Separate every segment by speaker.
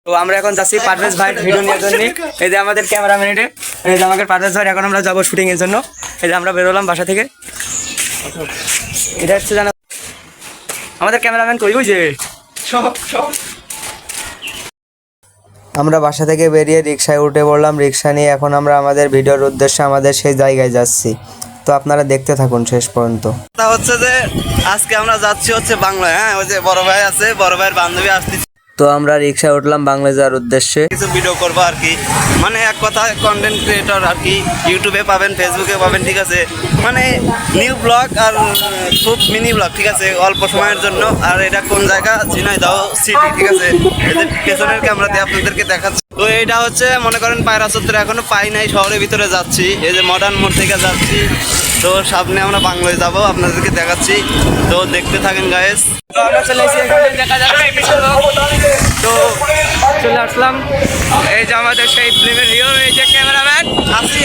Speaker 1: তো আমরা এখন যাচ্ছি পারভেজ ভাই ভিডিও নেওয়ার জন্য। এই যে আমাদের ক্যামেরাম্যান, এই যে আমাদের পারভেজ ভাই। এখন আমরা যাবো শুটিং এর জন্য। এই যে আমরা বেরোলাম বাসা থেকে। এটা হচ্ছে জানা আমাদের ক্যামেরাম্যান কই বুঝে। আমরা বাসা থেকে বেরিয়ে রিক্সায় উঠে পড়লাম। রিক্সা নিয়ে এখন আমরা আমাদের ভিডিওর উদ্দেশ্যে আমাদের সেই জায়গায় যাচ্ছি। তো আপনারা দেখতে থাকুন শেষ পর্যন্ত।
Speaker 2: হচ্ছে যে আজকে আমরা যাচ্ছি হচ্ছে বাংলায়। হ্যাঁ, ওই যে বড় ভাই আছে, বড় ভাইয়ের বান্ধবী আসতেছে।
Speaker 1: তো আমরা রিক্সায় উঠলাম বাংলা যাওয়ার উদ্দেশ্যে।
Speaker 2: কিছু ভিডিও করবো আর কি, মানে এক কথা কন্টেন্ট ক্রিয়েটর আর কি। ইউটিউবে পাবেন, ফেসবুকে পাবেন, ঠিক আছে। মানে নিউ ব্লগ আর খুব মিনি ব্লগ, ঠিক আছে, অল্প সময়ের জন্য। আর এটা কোন জায়গা? ঝিনাইদহ সিটি, ঠিক আছে। এই যে পেছনের ক্যামেরা দিয়ে আপনাদেরকে দেখাচ্ছি। তো এটা হচ্ছে মনে করেন পায়রা চত্বরে এখনো পাই নাই, শহরের ভিতরে যাচ্ছি। এই যে মডার্ন মোড় থেকে যাচ্ছি। তো সামনে আমরা বাংলায় যাব, আপনাদেরকে দেখাচ্ছি। তো দেখতে থাকেন গায়েস।
Speaker 1: তো আমরা চলে এসেছি, এখানে দেখা যাচ্ছে তো চলে আসলাম। এই যে আমাদের সেই ফিল্মের হিরো, এই যে ক্যামেরাম্যান।
Speaker 2: আসি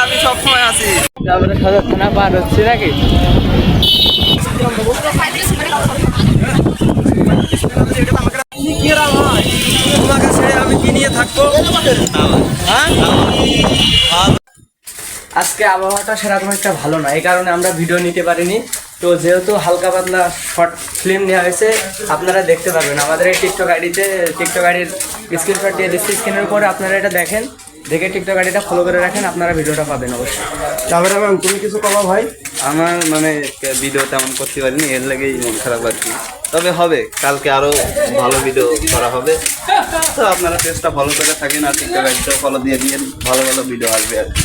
Speaker 2: আমি সবসময় আসি।
Speaker 1: আমরা সদর থানা পার হচ্ছি নাকি?
Speaker 2: তোমাকে ছেড়ে আমি কি নিয়ে থাকবো?
Speaker 1: হ্যাঁ, আজকে আবহাওয়াটা সেরকম একটা ভালো না, এই কারণে আমরা ভিডিও নিতে পারিনি। তো যেহেতু হালকা পাতলা শর্ট ফিল্ম নেওয়া হয়েছে, আপনারা দেখতে পারবেন আমাদের এই টিকটক আইডিতে। টিকটক আইডির স্ক্রিনশট দিয়ে দিচ্ছি স্ক্রিনের উপরে, আপনারা এটা দেখেন, দেখে টিকটক আইডিটা ফলো করে রাখেন, আপনারা ভিডিওটা পাবেন অবশ্যই।
Speaker 2: ক্যামেরাম্যান তুমি কিছু কবা ভাই? আমার মানে ভিডিও তেমন করতে পারিনি, এর লাগেই মন খারাপ আর কি। তবে হবে, কালকে আরো ভালো ভিডিও করা হবে। তো আপনারা পেজটা ফলো করে থাকেন আর টিকটক আইডিটাও ফলো দিয়ে দিন, ভালো ভালো ভিডিও আসবে আর কি।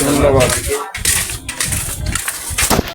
Speaker 2: ধন্যবাদ।